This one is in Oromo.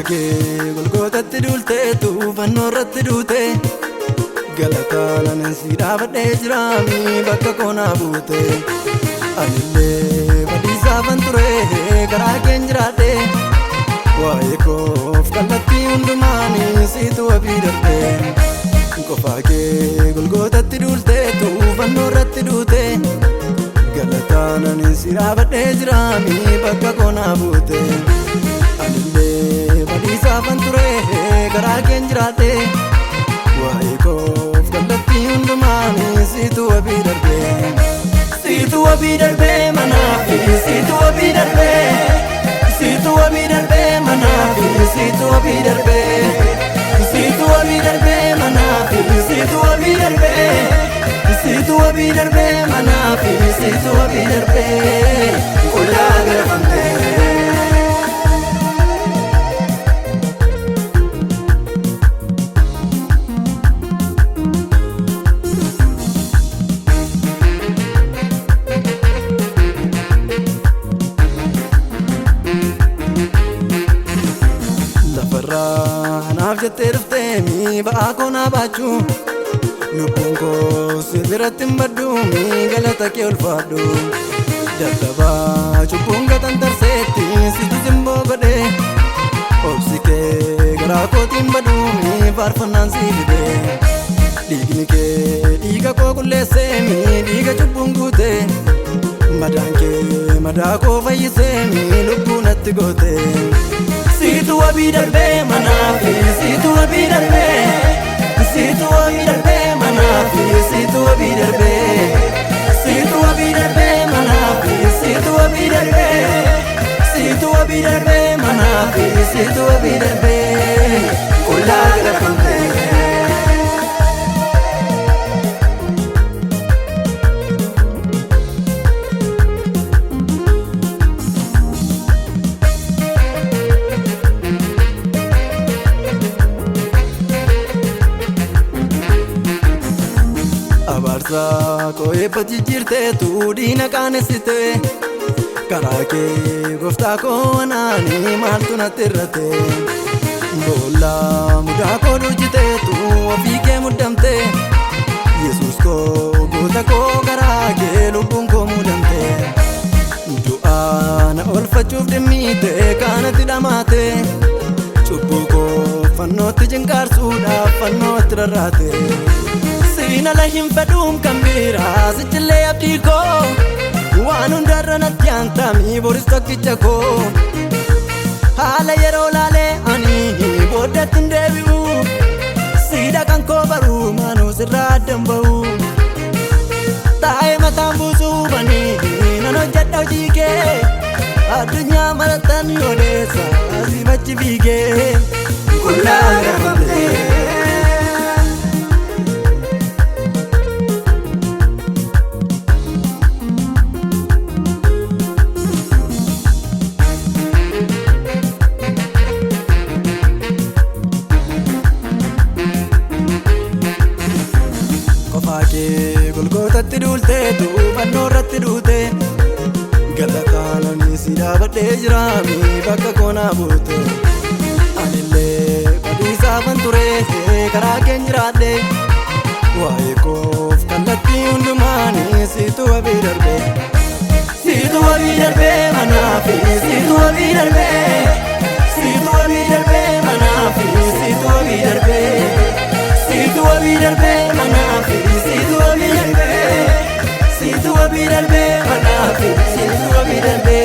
Golgotatti dulte tu fannoorratti duute galataananin si dhaabadhee jiraami bakka koonaa buute anillee badiisaafan ture karaa keen jiraadhe waa'ee koof kallattii hundumaanii siitu wabii darbe qofaa kee golgotatti dulte tu fannoorratti duute galataananin si dhaabadhee jiraami bakka koonaa buute anillee badiisaafan ture karaa keen jiraadhe waa'ee koof kallattii hundumaanii siitu wabii darbe siitu wabii darbe manaafi siitu wabii darbe siitu wabii darbe manaafi siitu wabii darbe siitu wabii darbe manaafi siitu wabii darbe siitu wabii darbe manaafi siitu wabii darbe qullaa garafamte Naaf jettee dhuftee mi ba'aa koonaa baachuu lubbuun koo si biratti hin baddu mi galata kee ulfaadhu dadhabaa cubbuun gatan tarseetti situ simboo godhe obsi kee garaa kootiin baddu mi faarfannaan si fide dhiigni kee dhiiga koo qulleessee mi dhiiga cubbuun guute madaan kee madaa koo fayyisee mi lubbuu natti goote siitu wabii darbe manaafi siitu wabii darbe siitu wabii darbe manaafi siitu wabii darbe siitu wabii darbe manaafi siitu wabii darbe siitu wabii darbe manaafi siitu wabii darbe qullaa garafamte abaarsaa koo eebbatti jirte tu diina qaanessite karaa kee gooftaa koo anaanii maaltu natti irrate boollaa mudaa koo dhujjite tu ofii kee muddamte yesus koo goota koo karaa kee lubbuun koo muudamte du'aa na oolfachuuf dhimmiite kaanatti dhamaate cubbuu koo fannootti jinqaarsuudhaaf fannootti rarraate Sina la hinfadum kambira sichillee abdii koo waan hundarra natti aantami boris tokkicha koo haala yeroo laalee ani booddatti hin deebi'u siidha kan koo baruu maanuu sirraa addan ba'u taa'ee mataan buusuu banii nan hojjedha hojii kee addunyaa marattan odeessa asii bachi fiigee qullaa garafamte golgotatti dulte tu fannoorratti duute galataananin si dhaabadhee jiraami bakka koonaa buute anillee badiisaafan ture karaa keen jiraadhe waa'ee koof kallattii hundumaanii siitu wabii darbe siitu wabii darbe manaafi siitu wabii darbe siitu wabii darbe manaafi siitu wabii darbe siitu wabii darbe manaafi siitu wabii darbe siitu wabii darbe manaafi siitu wabii darbe